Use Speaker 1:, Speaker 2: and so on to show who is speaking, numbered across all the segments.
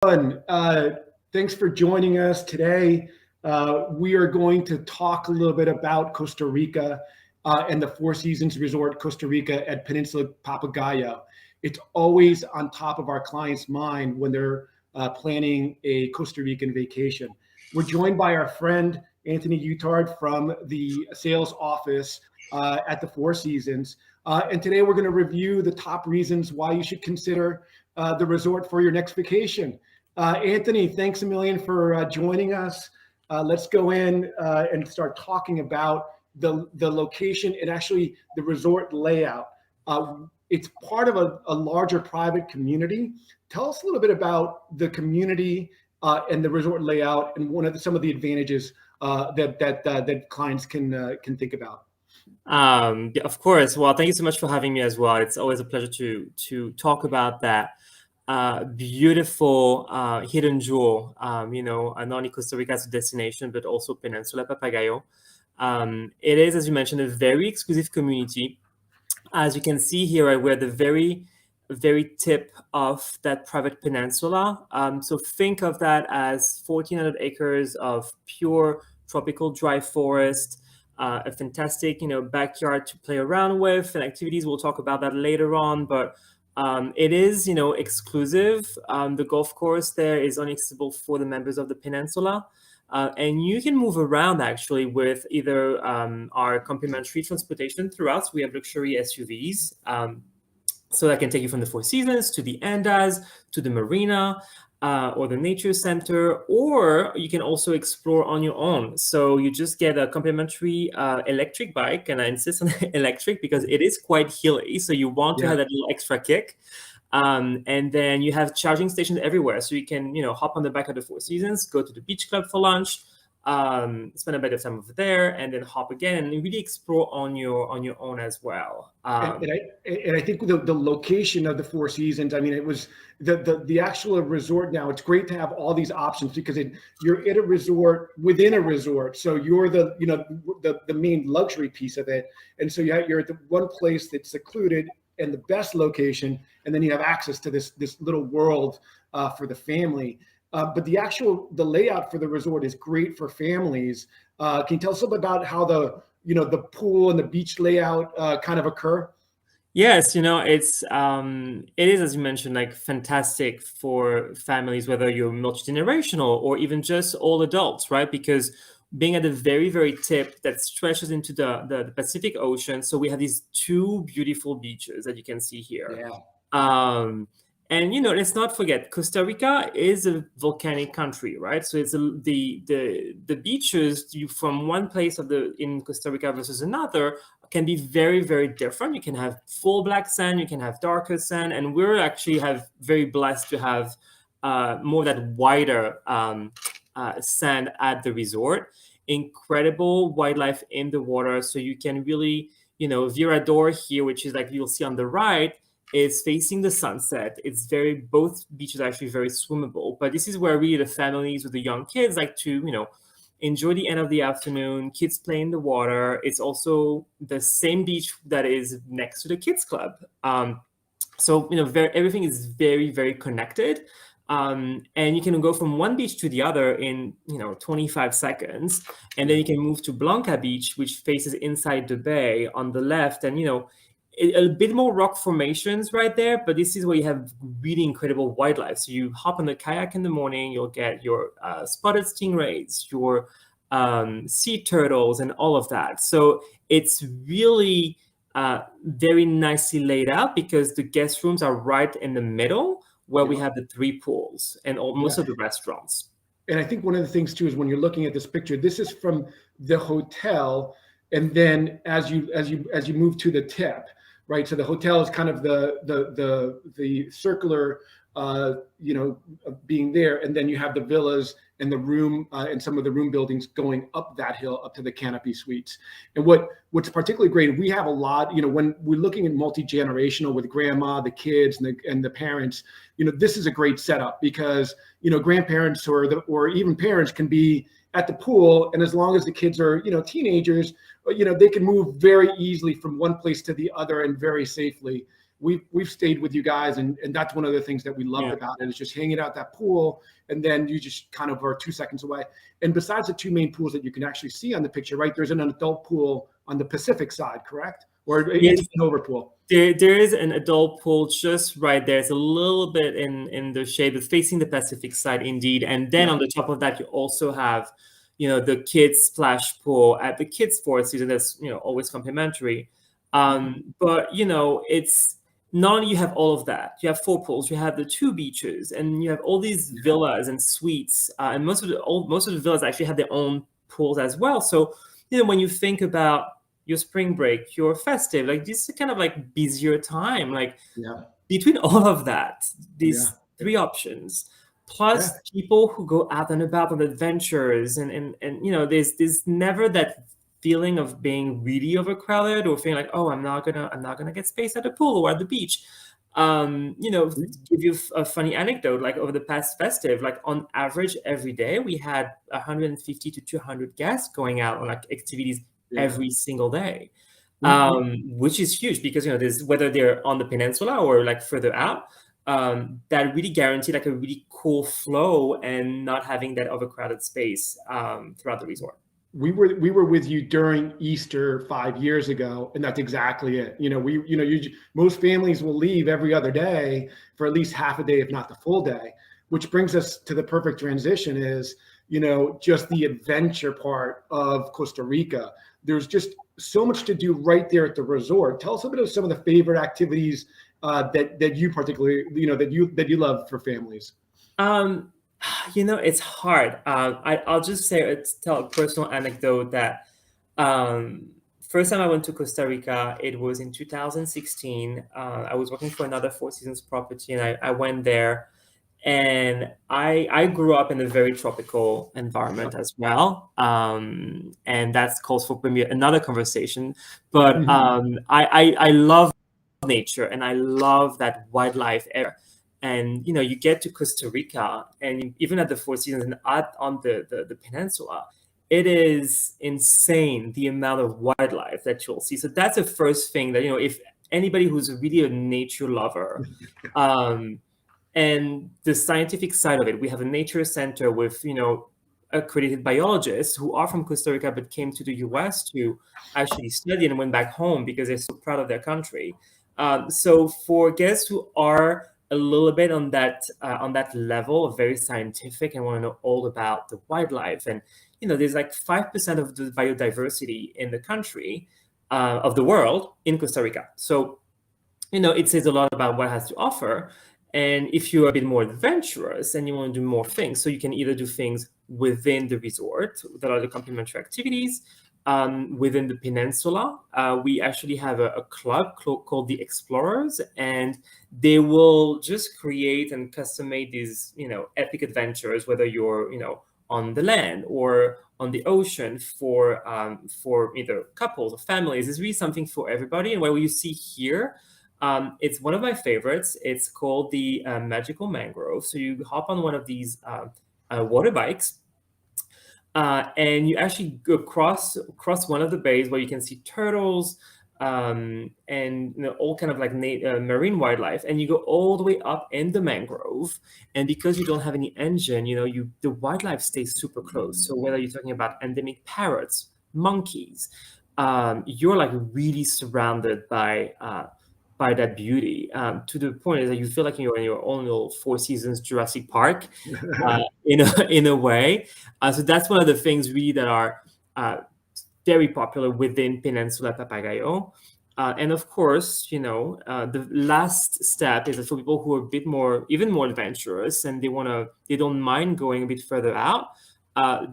Speaker 1: everyone. Thanks for joining us today. We are going to talk a little bit about Costa Rica and the Four Seasons Resort Costa Rica at Peninsula Papagayo. It's always on top of our clients' mind when they're planning a Costa Rican vacation. We're joined by our friend Anthony Utard from the sales office at the Four Seasons. And today we're going to review the top reasons why you should consider the resort for your next vacation. Anthony, thanks a million for joining us. Let's go in and start talking about the location and actually the resort layout. It's part of a larger private community. Tell us a little bit about the community and the resort layout and some of the advantages that clients can think about.
Speaker 2: Yeah, of course. Well, thank you so much for having me as well. It's always a pleasure to talk about that beautiful hidden jewel. Not only Costa Rica as a destination, but also Peninsula Papagayo. It is, as you mentioned, a very exclusive community. As you can see here, right, we're at the very, very tip of that private peninsula. So think of that as 1,400 acres of pure tropical dry forest. A fantastic, backyard to play around with and activities. We'll talk about that later on, but it is, exclusive. The golf course there is only accessible for the members of the peninsula. And you can move around actually with either our complimentary transportation throughout. We have luxury SUVs. So that can take you from the Four Seasons to the Andas, to the Marina, or the Nature Center, or you can also explore on your own. So you just get a complimentary electric bike, and I insist on electric because it is quite hilly. So you want to have that little extra kick. And then you have charging stations everywhere. So you can, hop on the back of the Four Seasons, go to the beach club for lunch, spend a bit of time over there, and then hop again and really explore on your own as well.
Speaker 1: And I think the location of the Four Seasons, I mean, it was the actual resort. Now it's great to have all these options because you're in a resort within a resort, so you're the main luxury piece of it, and so you're at the one place that's secluded and the best location, and then you have access to this little world for the family. But the layout for the resort is great for families. Can you tell us a little bit about how the pool and the beach layout kind of occur?
Speaker 2: Yes, it is, as you mentioned, like fantastic for families, whether you're multi-generational or even just all adults, right? Because being at the very, very tip that stretches into the Pacific Ocean. So we have these two beautiful beaches that you can see here.
Speaker 1: Yeah.
Speaker 2: And let's not forget, Costa Rica is a volcanic country, right? So it's the beaches from one place in Costa Rica versus another can be very, very different. You can have full black sand, you can have darker sand, and we're actually very blessed to have more of that wider sand at the resort. Incredible wildlife in the water, so you can really, Virador here, which is like you'll see on the right, is facing the sunset. Both beaches are actually very swimmable, but this is where really the families with the young kids like to, enjoy the end of the afternoon. Kids play in the water. It's also the same beach that is next to the kids club. So, everything is very, very connected. And you can go from one beach to the other in 25 seconds, and then you can move to Blanca Beach, which faces inside the bay on the left, and a bit more rock formations right there, but this is where you have really incredible wildlife. So you hop on the kayak in the morning, you'll get your spotted stingrays, your sea turtles, and all of that. So it's really very nicely laid out because the guest rooms are right in the middle where we have the three pools and most of the restaurants.
Speaker 1: And I think one of the things too is when you're looking at this picture, this is from the hotel, and then as you move to the tip, right? So the hotel is kind of the circular, being there, and then you have the villas and the room and some of the room buildings going up that hill up to the Canopy Suites. And what's particularly great, we have a lot, when we're looking at multi-generational with grandma, the kids, and the parents, this is a great setup because grandparents or even parents can be at the pool, and as long as the kids are teenagers, they can move very easily from one place to the other and very safely. we've stayed with you guys, and that's one of the things that we loved about it, is just hanging out that pool, and then you just kind of are 2 seconds away. And besides the two main pools that you can actually see on the picture, right, there's an adult pool on the Pacific side, correct? Or
Speaker 2: Yes.
Speaker 1: an over pool?
Speaker 2: There is an adult pool just right there. It's a little bit in the shade, but facing the Pacific side indeed. And then on the top of that, you also have, the kids splash pool at the kids Four Seasons. That's, always complimentary. But, it's not only you have all of that, you have 4 pools, you have the 2 beaches, and you have all these villas and suites. And most of the villas actually have their own pools as well. So, when you think about your spring break, your festive, like this is kind of like busier time, like between all of that, these 3 options, plus people who go out and about on adventures, and there's never that feeling of being really overcrowded or feeling like, oh, I'm not gonna get space at the pool or at the beach. To give you a funny anecdote, like over the past festive, like on average every day we had 150 to 200 guests going out on like activities every single day, which is huge because there's, whether they're on the peninsula or like further out, that really guarantee like a really cool flow and not having that overcrowded space throughout the resort.
Speaker 1: We were with you during Easter 5 years ago, and that's exactly it. Most families will leave every other day for at least half a day, if not the full day, which brings us to the perfect transition is, just the adventure part of Costa Rica. There's just so much to do right there at the resort. Tell us a bit of some of the favorite activities that you particularly, that you love for families.
Speaker 2: It's hard. I'll just tell a personal anecdote that first time I went to Costa Rica, it was in 2016. I was working for another Four Seasons property, and I went there, and I grew up in a very tropical environment as well, and that calls for maybe another conversation. But I love nature, and I love that wildlife area. And you get to Costa Rica, and even at the Four Seasons and on the peninsula, it is insane the amount of wildlife that you'll see. So that's the first thing that if anybody who's really a nature lover, and the scientific side of it, we have a nature center with accredited biologists who are from Costa Rica but came to the US to actually study and went back home because they're so proud of their country. So for guests who are a little bit on that level of very scientific and want to know all about the wildlife, and there's like 5% of the biodiversity in the country, of the world, in Costa Rica. So it says a lot about what it has to offer. And if you're a bit more adventurous and you want to do more things, so you can either do things within the resort that are the complimentary activities. Within the peninsula, we actually have a club called the Explorers, and they will just create and custom made these, epic adventures, whether you're, on the land or on the ocean for either couples or families. It's really something for everybody. And what you see here, it's one of my favorites. It's called the Magical Mangrove. So you hop on one of these water bikes. And you actually go across one of the bays where you can see turtles, and all kind of like marine wildlife, and you go all the way up in the mangrove. And because you don't have any engine, the wildlife stays super close. So whether you're talking about endemic parrots, monkeys, you're like really surrounded by that beauty, to the point that you feel like you're in your own little Four Seasons Jurassic Park, in a way. So that's one of the things really that are very popular within Peninsula Papagayo. And of course, the last step is for people who are even more adventurous and they don't mind going a bit further out.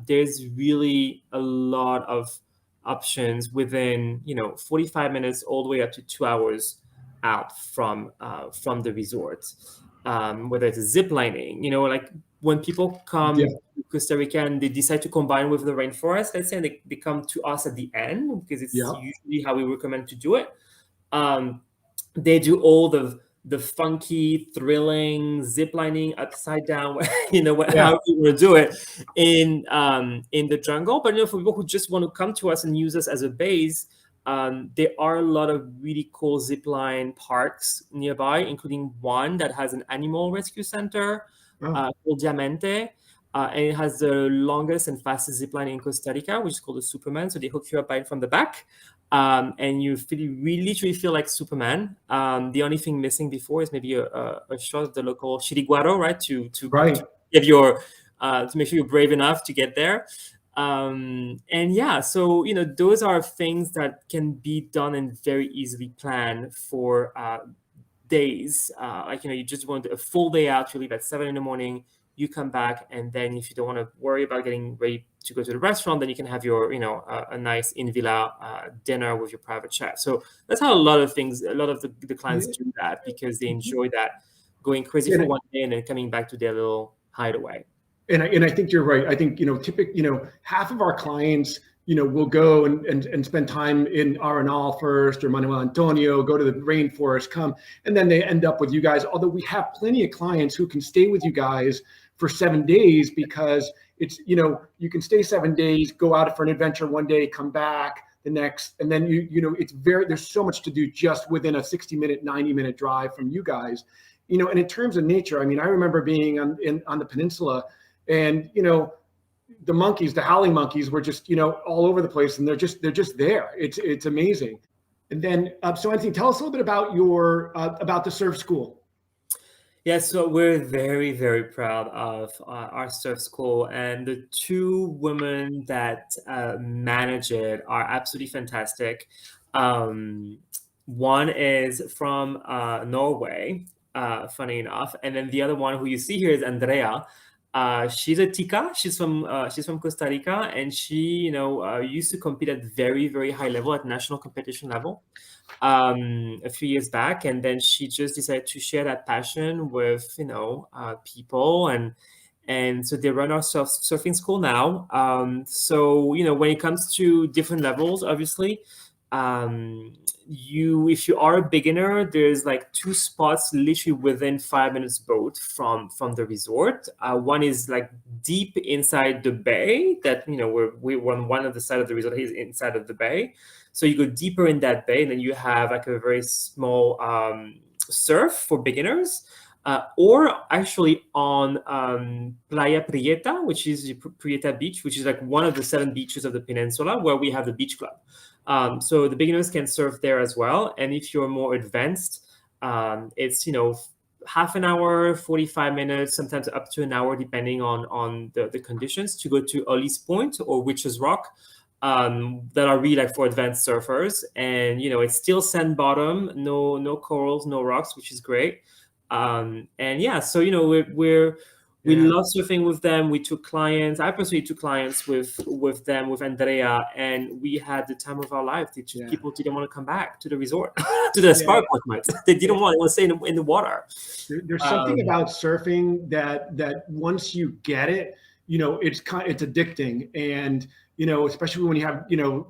Speaker 2: There's really a lot of options within 45 minutes all the way up to 2 hours out from the resort, whether it's zip lining, like when people come to Costa Rica and they decide to combine with the rainforest, let's say, and they come to us at the end, because it's usually how we recommend to do it. They do all the funky, thrilling zip lining upside down, how you want to do it in the jungle. But for people who just want to come to us and use us as a base, There are a lot of really cool zipline parks nearby, including one that has an animal rescue center called Diamante. And it has the longest and fastest zipline in Costa Rica, which is called the Superman. So they hook you up right from the back. And you literally feel like Superman. The only thing missing before is maybe a shot of the local chiriguaro, right? To give your to make sure you're brave enough to get there. And yeah, so those are things that can be done and very easily planned for days. Like you just want a full day out. You leave at 7 a.m. You come back, and then if you don't want to worry about getting ready to go to the restaurant, then you can have your a nice in villa dinner with your private chef. So that's how a lot of the clients do that, because they enjoy that, going crazy for one day and then coming back to their little hideaway.
Speaker 1: And I think you're right. I think half of our clients will go and spend time in Arenal first, or Manuel Antonio, go to the rainforest, come, and then they end up with you guys. Although we have plenty of clients who can stay with you guys for 7 days, because it's you can stay 7 days, go out for an adventure one day, come back the next, and then there's so much to do just within a 60-minute, 90-minute drive from you guys. And in terms of nature, I mean, I remember being on the peninsula, and the monkeys, the howling monkeys, were just all over the place, and they're just there. It's amazing. And then so Anthony, tell us a little bit about your about the surf school.
Speaker 2: Yeah, so we're very, very proud of our surf school, and the two women that manage it are absolutely fantastic. One is from Norway, funny enough, and then the other one who you see here is Andrea. She's a Tica. She's from Costa Rica, and she used to compete at very, very high level, at national competition level, a few years back, and then she just decided to share that passion with people, and so they run our surfing school now. So when it comes to different levels, obviously, if you are a beginner, there's like 2 spots literally within 5 minutes boat from the resort. One is like deep inside the bay, that we're on one of the side of the resort is inside of the bay, so you go deeper in that bay, and then you have like a very small surf for beginners, or actually on Playa Prieta, which is Prieta Beach, which is like one of the 7 beaches of the peninsula, where we have the beach club. So the beginners can surf there as well. And if you're more advanced, it's, half an hour, 45 minutes, sometimes up to an hour, depending on the conditions, to go to Elli's Point or Witch's Rock, that are really like for advanced surfers. And, it's still sand bottom, no corals, no rocks, which is great. And yeah, so, we love surfing with them. We took clients. I personally took clients with them, with Andrea, and we had the time of our life. People didn't want to come back to the resort, to the spa apartment. They didn't want to stay in the water.
Speaker 1: There's something about surfing that once you get it, it's addicting, and especially when you have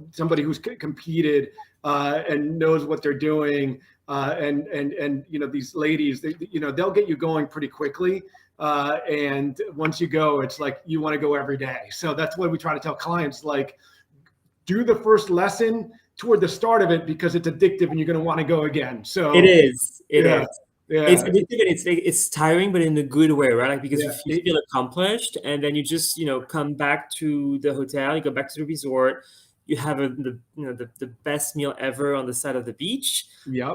Speaker 1: somebody who's competed and knows what they're doing, and these ladies, they'll get you going pretty quickly. And once you go, it's like you want to go every day. So that's what we try to tell clients, like, do the first lesson toward the start of it, because it's addictive and you're going to want to go again. So
Speaker 2: it is.
Speaker 1: Yeah.
Speaker 2: It's addictive, and it's tiring, but in a good way, right? Like, because you feel accomplished, and then you just come back to the hotel, you go back to the resort, you have the best meal ever on the side of the beach.
Speaker 1: Yeah.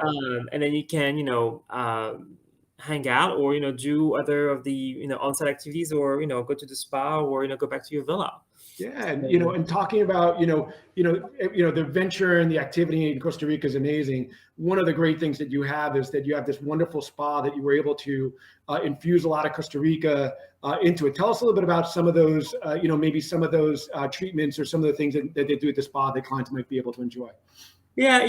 Speaker 2: And then you can hang out, or do other of the on-site activities, or go to the spa, or go back to your villa.
Speaker 1: Yeah, and and talking about the adventure and the activity in Costa Rica is amazing. One of the great things that you have is that you have this wonderful spa that you were able to infuse a lot of Costa Rica into it. Tell us a little bit about some of those, maybe some of those treatments, or some of the things that they do at the spa that clients might be able to enjoy.
Speaker 2: Yeah,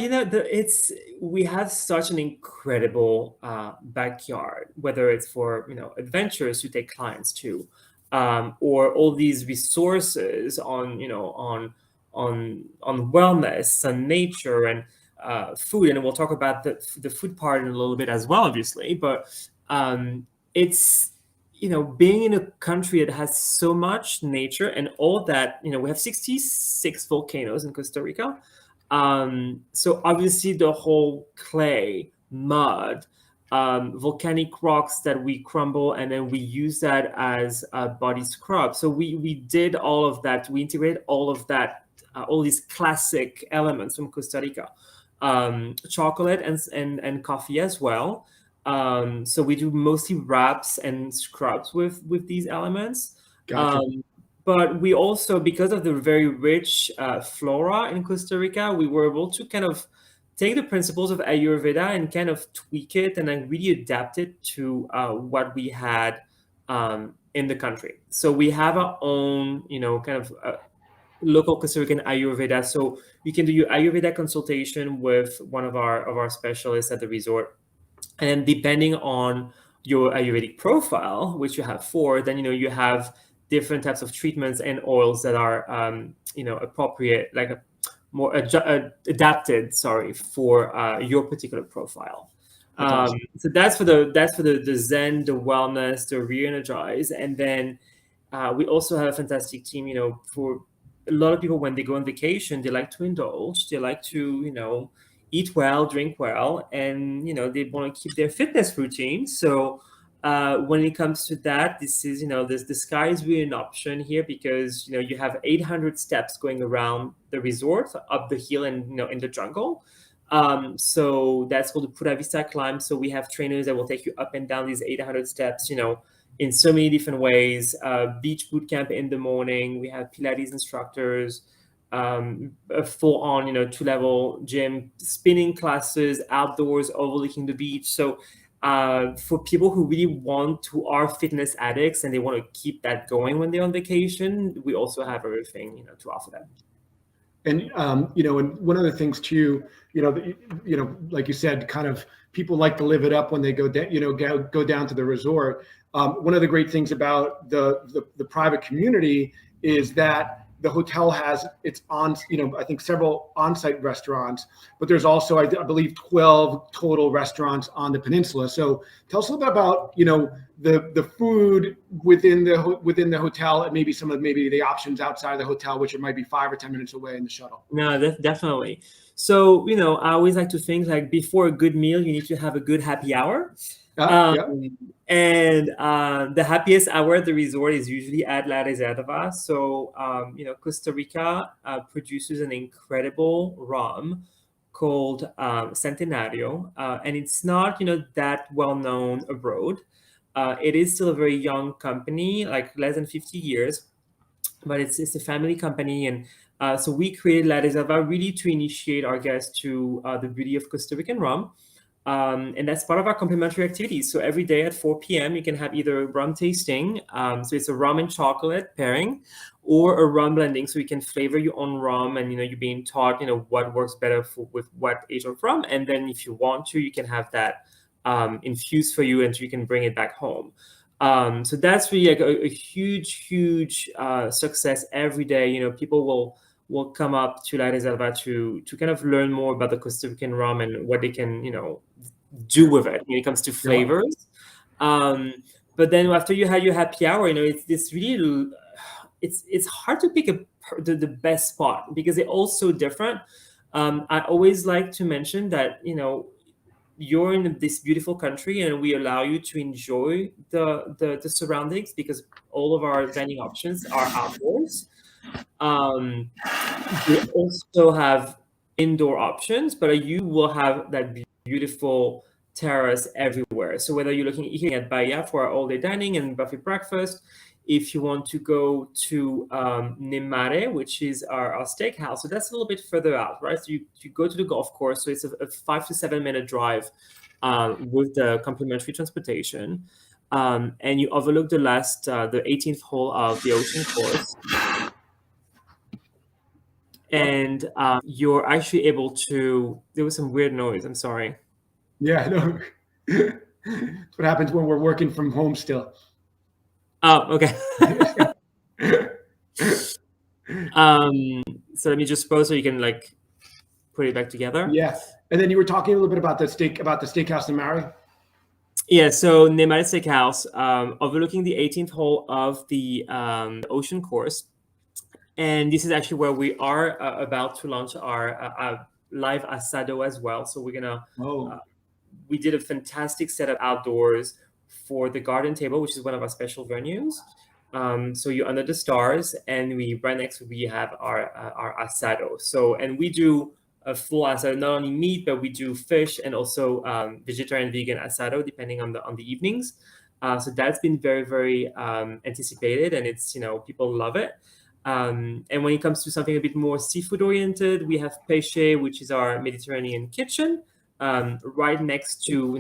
Speaker 2: we have such an incredible backyard, whether it's for adventures to take clients to, or all these resources on wellness and nature and food, and we'll talk about the food part in a little bit as well, obviously. But it's being in a country that has so much nature and all that. We have 66 volcanoes in Costa Rica. So obviously the whole clay, mud, volcanic rocks that we crumble, and then we use that as a body scrub. So we did all of that. We integrated all of that, all these classic elements from Costa Rica, chocolate and coffee as well. So we do mostly wraps and scrubs with these elements.
Speaker 1: Gotcha.
Speaker 2: But we also, because of the very rich flora in Costa Rica, we were able to kind of take the principles of Ayurveda and kind of tweak it and then really adapt it to what we had in the country. So we have our own, kind of local Costa Rican Ayurveda. So you can do your Ayurveda consultation with one of our specialists at the resort. And then depending on your Ayurvedic profile, which you have four, then, you have different types of treatments and oils that are, appropriate, like more adapted, for your particular profile.
Speaker 1: Awesome.
Speaker 2: So that's for the Zen, the wellness, the re-energize, and then we also have a fantastic team. For a lot of people, when they go on vacation, they like to indulge, they like to eat well, drink well, and they want to keep their fitness routine. So when it comes to that, this is the sky is really an option here, because you have 800 steps going around the resort, up the hill, and in the jungle. So that's called the Pura Vista climb. So we have trainers that will take you up and down these 800 steps, in so many different ways. Beach boot camp in the morning. We have Pilates instructors, a full-on 2-level gym, spinning classes outdoors overlooking the beach. So for people who really who are fitness addicts and they want to keep that going when they're on vacation, we also have everything to offer them.
Speaker 1: And and one of the things too, like you said, kind of people like to live it up when they go down, go down to the resort. One of the great things about the private community is that the hotel has its I think several on-site restaurants, but there's also, I believe, 12 total restaurants on the peninsula. So tell us a little bit about, the food within the hotel, and maybe some of the options outside of the hotel, which it might be 5 or 10 minutes away in the shuttle.
Speaker 2: No, definitely. So, I always like to think, like, before a good meal, you need to have a good happy hour.
Speaker 1: Yeah.
Speaker 2: And the happiest hour at the resort is usually at La Reserva. So, Costa Rica produces an incredible rum called Centenario, and it's not, that well known abroad. It is still a very young company, like less than 50 years, but it's a family company. And so we created La Reserva really to initiate our guests to the beauty of Costa Rican rum. And that's part of our complimentary activities. So every day at 4 p.m., you can have either a rum tasting, so it's a rum and chocolate pairing, or a rum blending, so you can flavor your own rum, and you're being taught what works better with what age of rum, and then if you want to, you can have that infused for you, and you can bring it back home. So that's really like a huge success every day. People will come up to La Reserva to kind of learn more about the Costa Rican rum and what they can do with it when it comes to flavors. But then after you had your happy hour, it's really it's hard to pick the best spot, because they're all so different. I always like to mention that you're in this beautiful country, and we allow you to enjoy the surroundings, because all of our dining options are outdoors. We also have indoor options, but you will have that beautiful terrace everywhere. So whether you're eating at Bahia for all-day dining and buffet breakfast, if you want to go to Nemare, which is our steakhouse, so that's a little bit further out, right? So you go to the golf course, so it's a 5 to 7 minute drive with the complimentary transportation, and you overlook the 18th hole of the ocean course. And you're actually able to. There was some weird noise. I'm sorry.
Speaker 1: Yeah, no. That's what happens when we're working from home still.
Speaker 2: Oh, okay. So let me just pause so you can put it back together.
Speaker 1: Yeah, and then you were talking a little bit about the steakhouse in Mari.
Speaker 2: Yeah, so Nemare Steakhouse, overlooking the 18th hole of the ocean course. And this is actually where we are about to launch our live asado as well. So we're gonna
Speaker 1: Oh,
Speaker 2: we did a fantastic setup outdoors for the garden table, which is one of our special venues. So you're under the stars, and we right next to we have our asado. So and we do a full asado, not only meat, but we do fish and also vegetarian, vegan asado, depending on the evenings. So that's been very very anticipated, and it's people love it. And when it comes to something a bit more seafood oriented, we have Pêché, which is our Mediterranean kitchen, right next to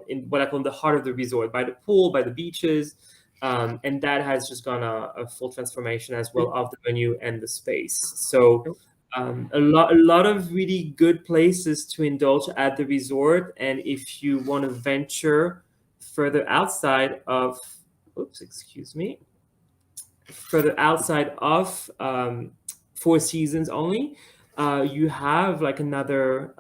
Speaker 2: in what I call the heart of the resort, by the pool, by the beaches, and that has just gone a full transformation as well of the venue and the space. So a lot of really good places to indulge at the resort, and if you want to venture further outside of, oops, excuse me, further outside of Four Seasons only, you have like another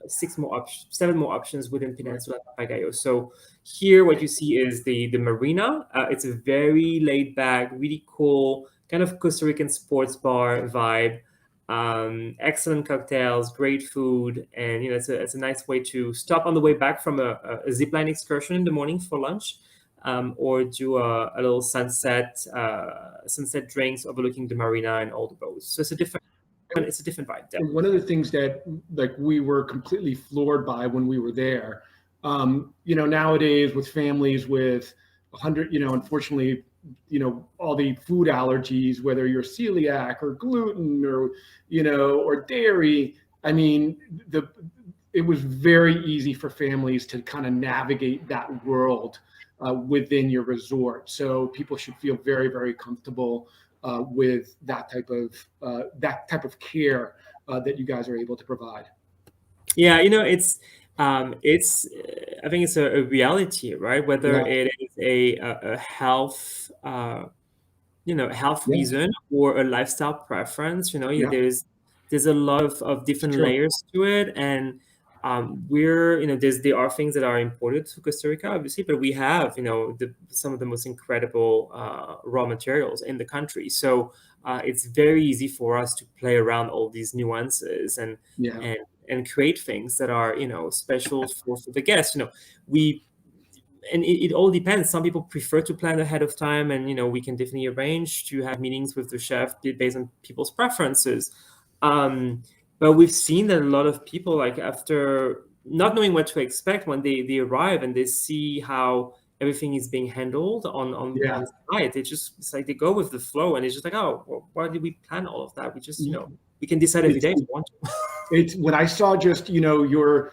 Speaker 2: seven more options within Peninsula Papagayo. So here, what you see is the Marina. It's a very laid back, really cool kind of Costa Rican sports bar vibe. Excellent cocktails, great food, and it's a nice way to stop on the way back from a zipline excursion in the morning for lunch, or do a little sunset drinks overlooking the marina and all the boats. So it's a different vibe there.
Speaker 1: and one of the things that like we were completely floored by when we were there, nowadays with families with 100, unfortunately, all the food allergies, whether you're celiac or gluten or dairy. I mean, it was very easy for families to kind of navigate that world within your resort. So people should feel very, very comfortable with that type of care that you guys are able to provide.
Speaker 2: Yeah, I think it's a reality, right? Whether
Speaker 1: Yeah.
Speaker 2: it is a health health
Speaker 1: Yeah.
Speaker 2: reason or a lifestyle preference,
Speaker 1: Yeah.
Speaker 2: there's a lot of different
Speaker 1: True.
Speaker 2: layers to it. And there are things that are imported to Costa Rica, obviously, but we have some of the most incredible raw materials in the country. So it's very easy for us to play around all these nuances and
Speaker 1: Yeah.
Speaker 2: and create things that are special for the guests. It all depends. Some people prefer to plan ahead of time, and we can definitely arrange to have meetings with the chef based on people's preferences. But we've seen that a lot of people, like, after not knowing what to expect when they arrive and they see how everything is being handled on site, it's like they go with the flow, and it's just like, oh, well, why did we plan all of that? We just we can decide every day if we want to.
Speaker 1: It's when I saw just your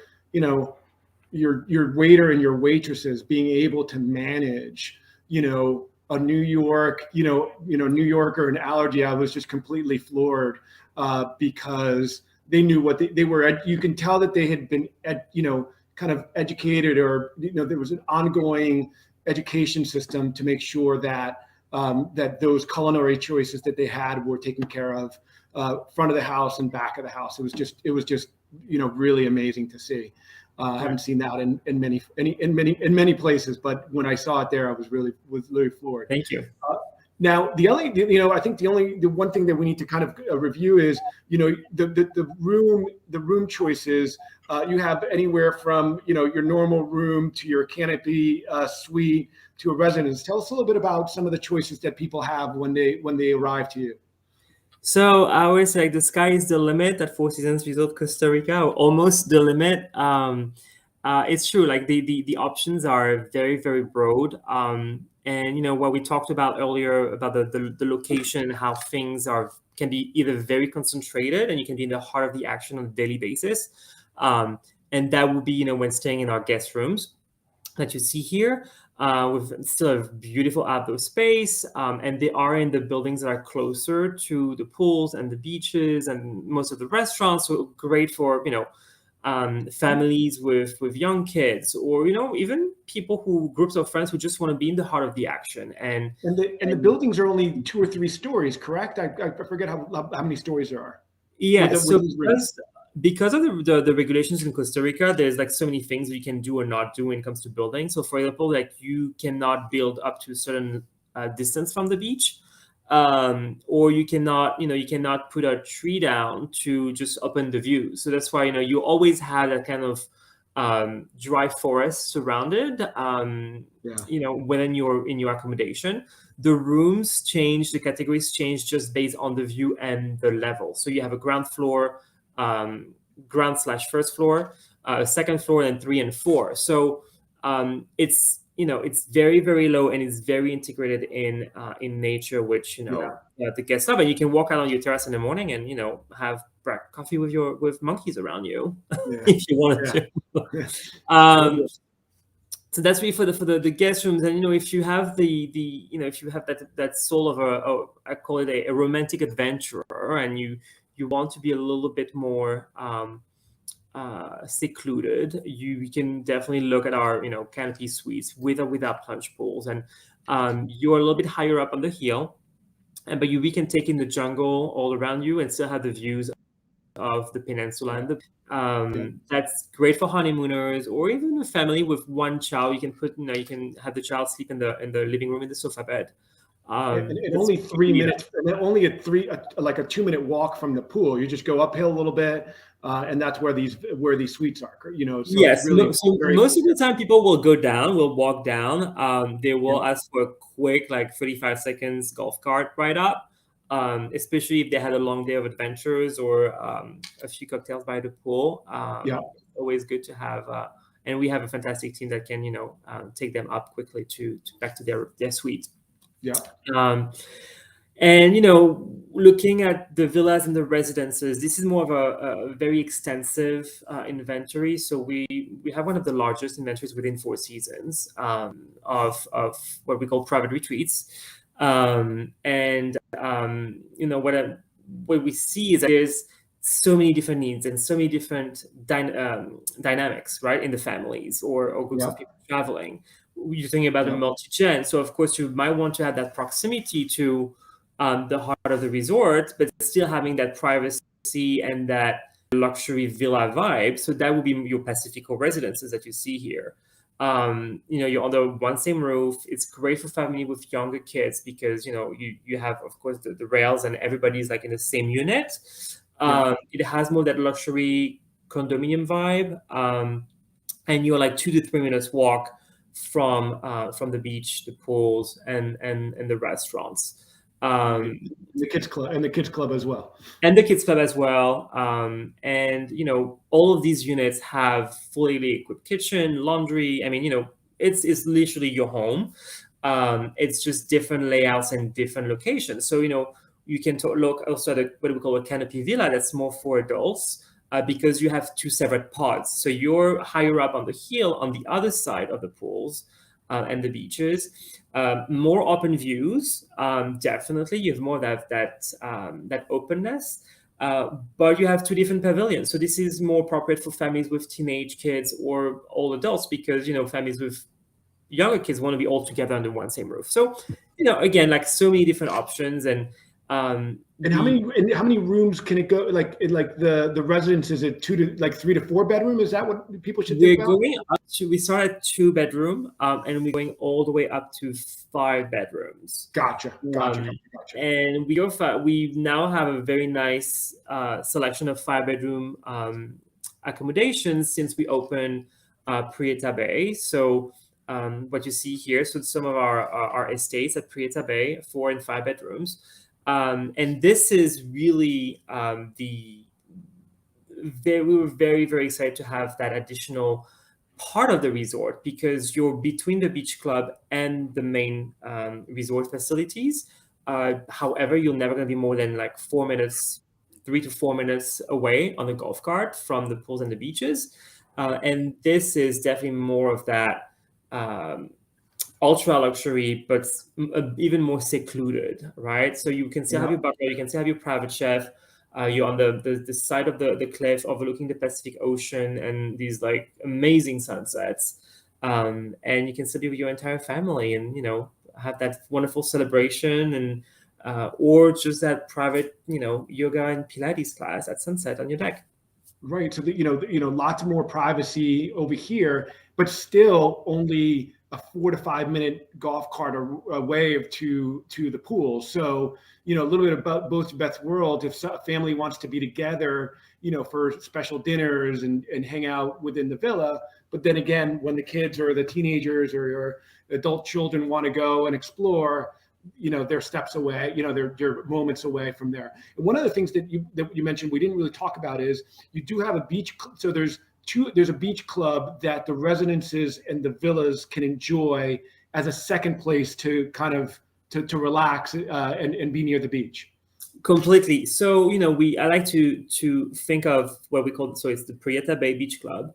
Speaker 1: waiter and your waitresses being able to manage a New York New Yorker and allergy. I was just completely floored because they knew what they were. You can tell that they had been kind of educated, or there was an ongoing education system to make sure that that those culinary choices that they had were taken care of, front of the house and back of the house. It was just really amazing to see. I haven't seen that in many places, but when I saw it there, I was really floored.
Speaker 2: Thank you.
Speaker 1: Now, the one thing that we need to kind of review is, the room choices. You have anywhere from, your normal room to your canopy suite to a residence. Tell us a little bit about some of the choices that people have when they arrive to you.
Speaker 2: So I always say the sky is the limit at Four Seasons Resort Costa Rica, or almost the limit. It's true, like the options are very, very broad. And what we talked about earlier about the location, how things can be either very concentrated, and you can be in the heart of the action on a daily basis. And that would be, when staying in our guest rooms that you see here, with still a beautiful outdoor space, and they are in the buildings that are closer to the pools and the beaches and most of the restaurants. So great for families with young kids, or even groups of friends who just want to be in the heart of the action. And
Speaker 1: the buildings are only 2 or 3 stories, correct? I forget how many stories there are.
Speaker 2: Yeah, so because of the regulations in Costa Rica, there's like so many things that you can do or not do when it comes to building. So for example, like, you cannot build up to a certain distance from the beach. or you cannot put a tree down to just open the view. So that's why you always have that kind of dry forest surrounded. When you're in your accommodation, the rooms change, the categories change just based on the view and the level. So you have a ground floor, ground/first floor, second floor, and 3 and 4. So it's very, very low, and it's very integrated in nature, which the guests love. And you can walk out on your terrace in the morning and have coffee with monkeys around you if you wanted to. So that's really for the guest rooms. And if you have if you have that soul of I call it a romantic adventurer, and you want to be a little bit more secluded, you can definitely look at our Canopy Suites with or without plunge pools. And you're a little bit higher up on the hill, but we can take in the jungle all around you and still have the views of the peninsula. And that's great for honeymooners, or even a family with one child. You can you can have the child sleep in the living room in the sofa bed.
Speaker 1: And only 3 minutes, and only a 2-minute walk from the pool. You just go uphill a little bit, and that's where these suites are. So
Speaker 2: yes.
Speaker 1: Really
Speaker 2: most of the time, people will walk down. They will ask for a quick 35 seconds golf cart ride up. Especially if they had a long day of adventures or a few cocktails by the pool. Always good to have. And we have a fantastic team that can, take them up quickly to back to their suite. And looking at the villas and the residences, this is more of a very extensive inventory. So we have one of the largest inventories within Four Seasons of what we call private retreats. What we see is that there's so many different needs and so many different dynamics, right, in the families or groups of people traveling. You're thinking about a multi-gen, so of course you might want to have that proximity to the heart of the resort, but still having that privacy and that luxury villa vibe. So that would be your Pacifico residences that you see here. You're under one same roof. It's great for family with younger kids because you have, of course, the rails and everybody's in the same unit. It has more that luxury condominium vibe, and you're 2 to 3 minutes walk from the beach, the pools, and the restaurants.
Speaker 1: The kids club as well.
Speaker 2: And all of these units have fully equipped kitchen, laundry. I mean, it's literally your home. It's just different layouts and different locations. So you can look also at what we call a canopy villa that's more for adults, because you have 2 separate pods. So you're higher up on the hill on the other side of the pools and the beaches. More open views, definitely. You have more that openness, but you have 2 different pavilions. So this is more appropriate for families with teenage kids or all adults, because families with younger kids want to be all together under one same roof. So again, so many different options. And
Speaker 1: how many rooms can it go? The residence, is it 3 to 4 bedroom? Is that what people should think about?
Speaker 2: We start at 2 bedroom, and we're going all the way up to 5 bedrooms.
Speaker 1: Gotcha.
Speaker 2: And we now have a very nice selection of 5 bedroom accommodations since we opened Prieta Bay. So what you see here, so some of our estates at Prieta Bay, 4 and 5 bedrooms. And this is really we were very, very excited to have that additional part of the resort, because you're between the beach club and the main resort facilities. However, you're never going to be more than 3 to 4 minutes away on the golf cart from the pools and the beaches. And this is definitely more of that ultra luxury, but even more secluded, right? So you can still have your butler, you can still have your private chef. You're on the side of the cliff overlooking the Pacific Ocean and these amazing sunsets. And you can still be with your entire family and, have that wonderful celebration, and or just that private, yoga and Pilates class at sunset on your deck.
Speaker 1: Right. So lots more privacy over here, but still only a 4 to 5 minute golf cart away to the pool. So, a little bit about both Beth's worlds. If a family wants to be together, for special dinners and hang out within the villa, but then again, when the kids or the teenagers or your adult children want to go and explore, they're steps away, they're moments away from there. And one of the things that you mentioned we didn't really talk about is you do have a beach. So there's a beach club that the residences and the villas can enjoy as a second place to kind of to relax and be near the beach.
Speaker 2: Completely. So, I like to think of what we call, so it's the Prieta Bay Beach Club.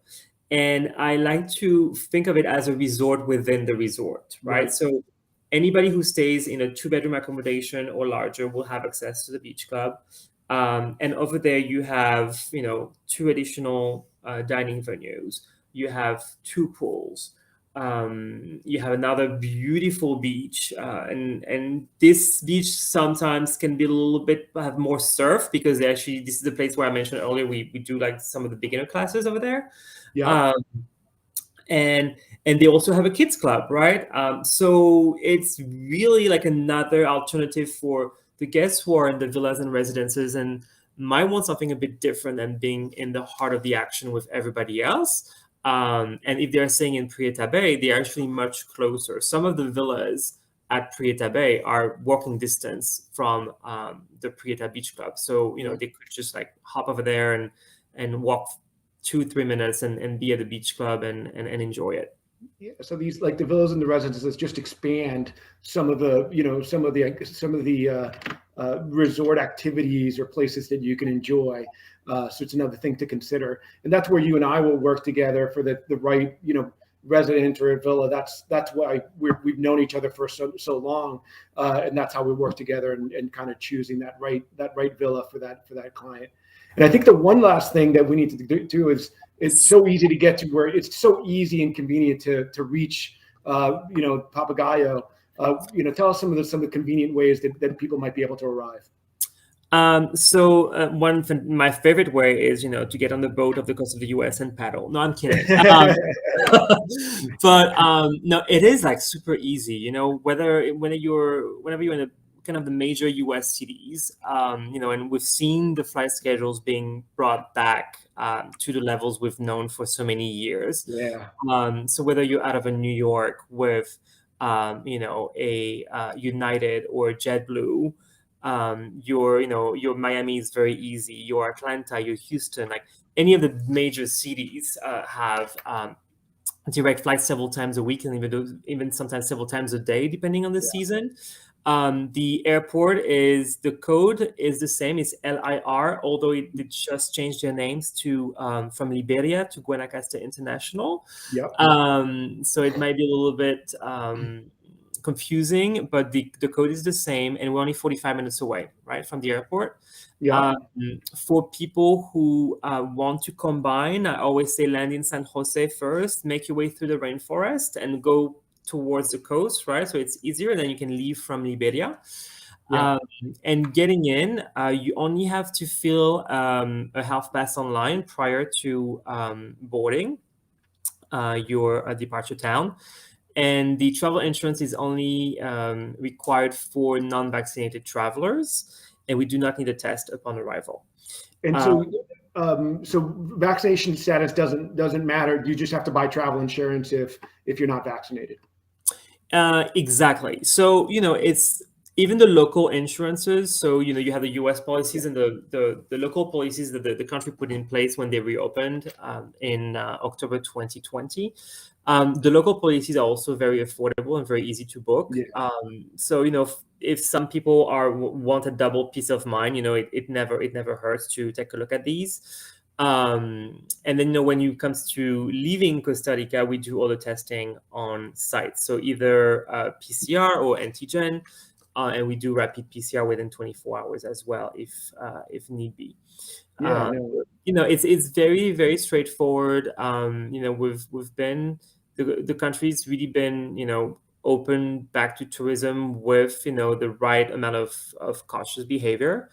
Speaker 2: And I like to think of it as a resort within the resort, right? So anybody who stays in a 2-bedroom accommodation or larger will have access to the beach club. And over there, you have, 2 additional dining venues. You have 2 pools. You have another beautiful beach. And this beach sometimes can be a little bit, have more surf, because this is the place where I mentioned earlier, we do like some of the beginner classes over there.
Speaker 1: Yeah.
Speaker 2: And they also have a kids club, right? So it's really like another alternative for the guests who are in the villas and residences and might want something a bit different than being in the heart of the action with everybody else. And if they're staying in Prieta Bay, they're actually much closer. Some of the villas at Prieta Bay are walking distance from the Prieta Beach Club. So, they could just like hop over there and walk 2-3 minutes and be at the beach club and enjoy it.
Speaker 1: Yeah. So these, like the villas and the residences, just expand some of the resort activities or places that you can enjoy. So it's another thing to consider, and that's where you and I will work together for the right resident or a villa. That's why we've known each other for so long, and that's how we work together and kind of choosing that right villa for that client. And I think the one last thing that we need to do is it's so easy to get to, where it's so easy and convenient to reach, Papagayo. Tell us some of the convenient ways that people might be able to arrive.
Speaker 2: So my favorite way is, to get on the boat off the coast of the US and paddle. No, I'm kidding. But no, it is like super easy, whenever you're in a kind of the major US cities, and we've seen the flight schedules being brought back to the levels we've known for so many years.
Speaker 1: Yeah.
Speaker 2: So whether you're out of a New York with, a United or JetBlue, your Miami is very easy. Your Atlanta, your Houston, like any of the major cities have direct flights several times a week, and even sometimes several times a day, depending on the season. The airport the code is the same. It's LIR, although it just changed their names to from Liberia to Guanacaste International.
Speaker 1: Yep.
Speaker 2: So it might be a little bit confusing, but the code is the same, and we're only 45 minutes away, right, from the airport.
Speaker 1: Yeah.
Speaker 2: For people who want to combine, I always say land in San Jose first, make your way through the rainforest, and go towards the coast, right? So it's easier, then you can leave from Liberia.
Speaker 1: Yeah.
Speaker 2: And getting in, you only have to fill a health pass online prior to boarding your departure town. And the travel insurance is only required for non-vaccinated travelers, and we do not need a test upon arrival.
Speaker 1: And so vaccination status doesn't matter. You just have to buy travel insurance if you're not vaccinated.
Speaker 2: Exactly. So it's even the local insurances. So you have the U.S. policies and the local policies that the country put in place when they reopened in October 2020. The local policies are also very affordable and very easy to book.
Speaker 1: Yeah.
Speaker 2: So if some people want a double peace of mind, it never hurts to take a look at these. And then when it comes to leaving Costa Rica, we do all the testing on site. So either PCR or antigen, and we do rapid PCR within 24 hours as well, if need be.
Speaker 1: Yeah,
Speaker 2: it's very, very straightforward. We've been the country's really been open back to tourism with the right amount of cautious behavior.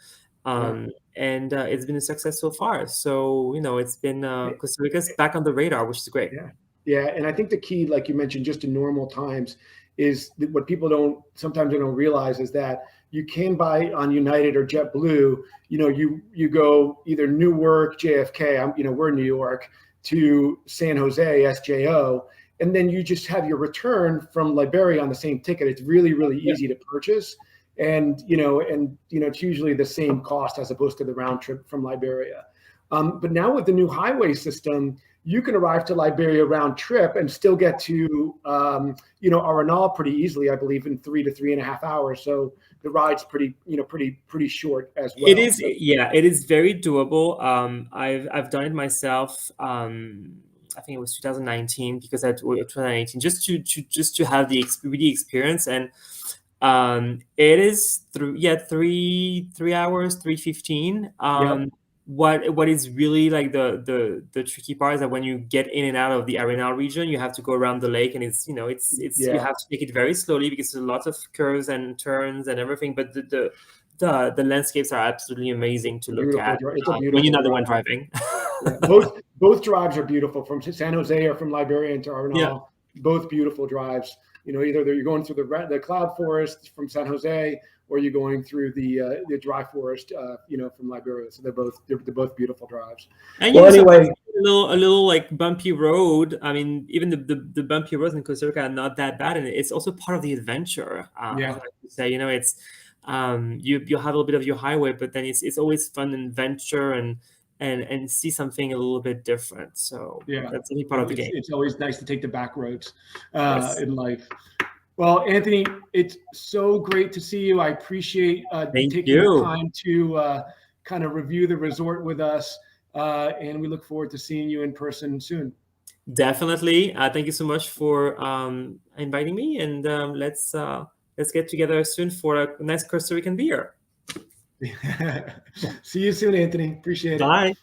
Speaker 2: And it's been a success so far. So it's been Costa Rica's back on the radar, which is great.
Speaker 1: Yeah. Yeah, and I think the key, like you mentioned, just in normal times, is that what people sometimes don't realize is that you can buy on United or JetBlue. You go either Newark, JFK. We're in New York, to San Jose, SJO, and then you just have your return from Liberia on the same ticket. It's really, really easy to purchase, and it's usually the same cost as opposed to the round trip from Liberia. But now with the new highway system, you can arrive to Liberia round trip and still get to, Arenal pretty easily, I believe, in 3 to 3.5 hours. So the ride's pretty short as well.
Speaker 2: It is, yeah, it is very doable. I've done it myself. I think it was 2019 because 2019 just to have the experience, and it is 3 hours, 3:15. What is really like the tricky part is that when you get in and out of the Arenal region, you have to go around the lake, and it's you have to take it very slowly because there's lots of curves and turns and everything. But the landscapes are absolutely amazing to look at when you're not the one driving.
Speaker 1: Both drives are beautiful, from San Jose or from Liberia into Arenal. Yeah. Both beautiful drives. Either you're going through the cloud forest from San Jose, or you're going through the dry forest, from Liberia. So they're both beautiful drives.
Speaker 2: And anyway, a little like bumpy road. I mean, even the bumpy roads in Costa Rica are not that bad, and it's also part of the adventure. I like to say, it's you have a little bit of your highway, but then it's always fun adventure and see something a little bit different. So that's any part of the game.
Speaker 1: It's always nice to take the back roads in life. Well, Anthony, it's so great to see you. I appreciate taking the time to kind of review the resort with us, and we look forward to seeing you in person soon.
Speaker 2: Definitely. Thank you so much for inviting me, and let's get together soon for a nice Costa Rican beer.
Speaker 1: See you soon, Anthony. Appreciate it.
Speaker 2: Bye.